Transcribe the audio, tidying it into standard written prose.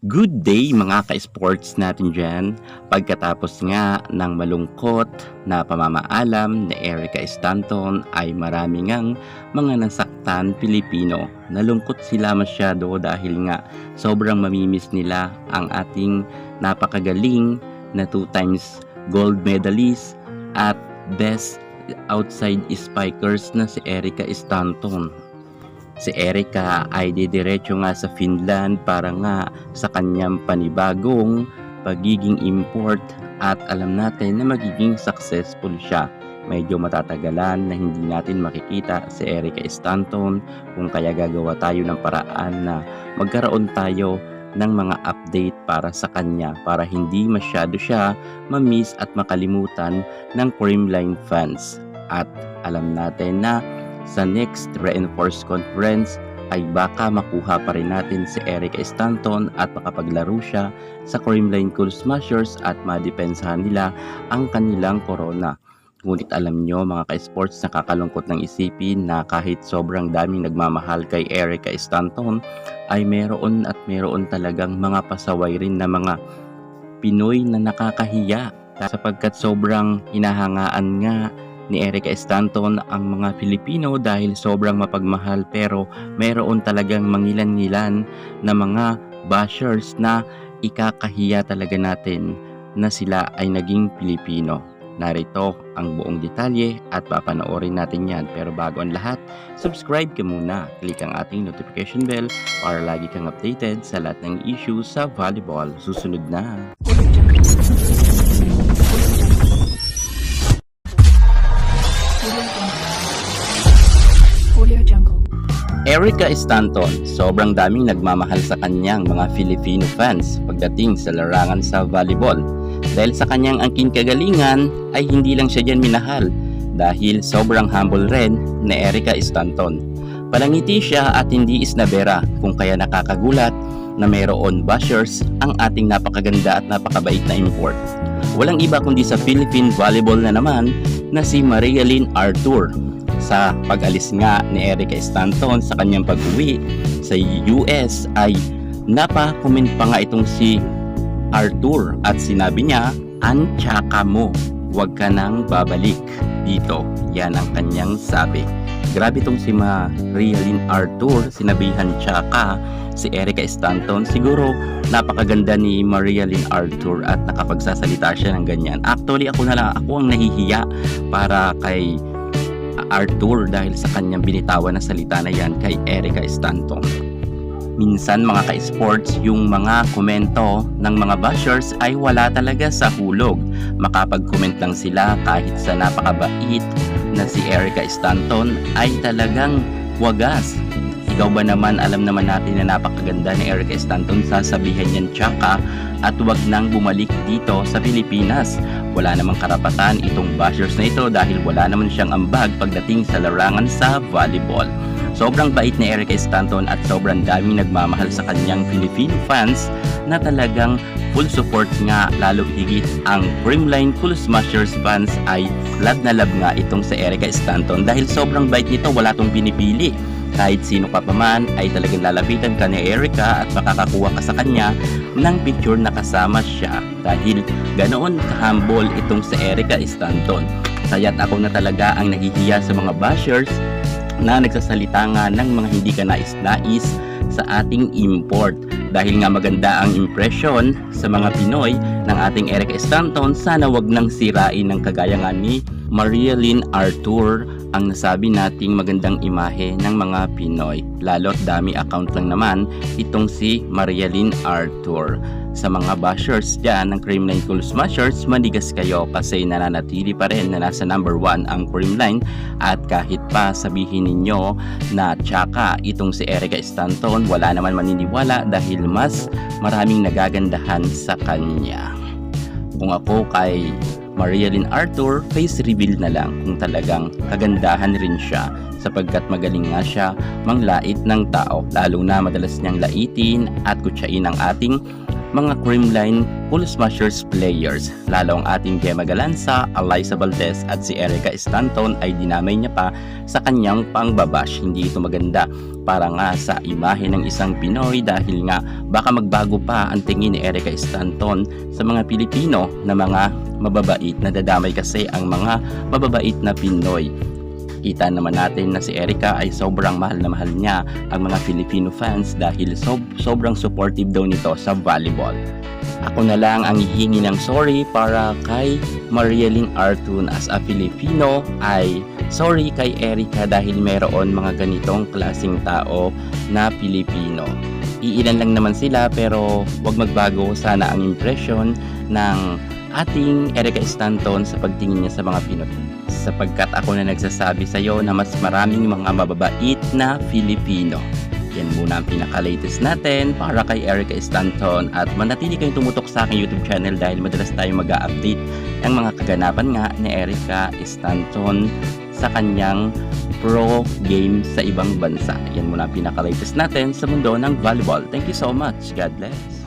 Good day mga ka-sports natin dyan. Pagkatapos nga ng malungkot na pamamaalam ni Erica Stanton ay marami ngang mga nasaktan Pilipino. Nalungkot sila masyado dahil nga sobrang mamimiss nila ang ating napakagaling na 2 times gold medalist at best outside spikers na si Erica Stanton. Si Erica ay didiretso nga sa Finland para nga sa kanyang panibagong pagiging import at alam natin na magiging successful siya. Medyo matatagalan na hindi natin makikita si Erica Stanton kung kaya gagawa tayo ng paraan na magkaroon tayo ng mga update para sa kanya para hindi masyado siya ma-miss at makalimutan ng Creamline fans. At alam natin na sa next Reinforced Conference ay baka makuha pa rin natin si Erica Stanton at makapaglaro siya sa Creamline Cool Smashers at madepensahan nila ang kanilang corona. Ngunit alam nyo mga ka-sports, nakakalungkot ng isipin na kahit sobrang daming nagmamahal kay Erica Stanton ay meron talagang mga pasaway rin na mga Pinoy na nakakahiya sapagkat sobrang hinahangaan nga ni Erica Stanton ang mga Pilipino dahil sobrang mapagmahal, pero meron talagang mangilan-ngilan na mga bashers na ikakahiya talaga natin na sila ay naging Pilipino. Narito ang buong detalye at papanoorin natin yan, pero bago ang lahat, subscribe ka muna, click ang ating notification bell para lagi kang updated sa lahat ng issues sa volleyball. Susunod na! Erica Stanton, sobrang daming nagmamahal sa kanyang mga Filipino fans pagdating sa larangan sa volleyball. Dahil sa kanyang angking kagalingan ay hindi lang siya dyan minahal dahil sobrang humble rin na Erica Stanton. Palangiti siya at hindi isnabera kung kaya nakakagulat na mayroon bashers ang ating napakaganda at napakabait na import. Walang iba kundi sa Philippine volleyball na naman na si Marialyn Arthur. Sa pag-alis nga ni Erica Stanton sa kanyang pag-uwi sa US ay napa-comment pa nga itong si Arthur at sinabi niya, "Antsaka mo, huwag ka nang babalik dito." Yan ang kanyang sabi. Grabe itong si Marialyn Arthur, sinabihan tsaka si Erica Stanton. Siguro napakaganda ni Marialyn Arthur at nakapagsasalita siya ng ganyan. Actually ako ang nahihiya para kay Arthur dahil sa kanyang binitawan na salita na yan kay Erica Stanton. Minsan mga ka-sports, yung mga komento ng mga bashers ay wala talaga sa hulog. Makapag-comment lang sila kahit sa napakabait na si Erica Stanton ay talagang wagas. Ikaw ba naman, alam naman natin na napakaganda ni Erica Stanton, sasabihan niyan tsaka at wag nang bumalik dito sa Pilipinas. Wala namang karapatan itong bashers na ito dahil wala naman siyang ambag pagdating sa larangan sa volleyball. Sobrang bait ni Erica Stanton at sobrang daming nagmamahal sa kanyang Filipino fans na talagang full support nga, lalo higit ang Creamline Cool Smashers fans ay love na love nga itong si Erica Stanton dahil sobrang bait nito, wala tong pinipili. Kahit sino ka pa man ay talagang lalapitan ka ni Erica at makakakuha ka sa kanya ng picture na kasama siya dahil ganoon ka-humble itong si Erica Stanton. Kaya't ako na talaga ang nahihiya sa mga bashers na nagsasalita nga ng mga hindi ka nais-nais sa ating import. Dahil nga maganda ang impression sa mga Pinoy ng ating Erica Stanton, sana wag nang sirain ng kagaya nga ni Marialyn Arthur ang nasabi nating magandang imahe ng mga Pinoy. Lalo't dami account lang naman itong si Marialyn Arthur. Sa mga bashers dyan ng Creamline Cool Smashers, manigas kayo kasi nananatili pa rin na nasa number 1 ang Creamline at kahit pa sabihin ninyo na tsaka itong si Erica Stanton, wala naman maniniwala dahil mas maraming nagagandahan sa kanya. Kung ako kay Marialyn Arthur, face reveal na lang kung talagang kagandahan rin siya sapagkat magaling nga siya manglait ng tao, lalo na madalas niyang laitin at kutsain ang ating mga creamline Cool Smashers players. Lalo ang ating Gemma Galanza, Eliza Valdez at si Erica Stanton ay dinamay niya pa sa kanyang pangbabash. Hindi ito maganda para nga sa imahe ng isang Pinoy dahil nga baka magbago pa ang tingin ni Erica Stanton sa mga Pilipino na mga mababait. Nadadamay kasi ang mga mababait na Pinoy. Kita naman natin na si Erica ay sobrang mahal na mahal niya ang mga Filipino fans dahil sobrang supportive daw nito sa volleyball. Ako na lang ang hihingi ng sorry para kay Marielyn Artun. As a Filipino ay sorry kay Erica dahil meron mga ganitong klaseng tao na Pilipino. Iilan lang naman sila pero wag magbago sana ang impression ng ating Erica Stanton sa pagtingin niya sa mga Pinoy. Sapagkat ako na nagsasabi sa iyo na mas maraming mga mababait na Filipino. Yan muna ang pinaka-latest natin para kay Erica Stanton at manatili kayong tumutok sa aking YouTube channel dahil madalas tayo mag-update ng mga kaganapan nga ni Erica Stanton sa kanyang pro game sa ibang bansa. Yan muna ang pinaka-latest natin sa mundo ng volleyball. Thank you so much. God bless.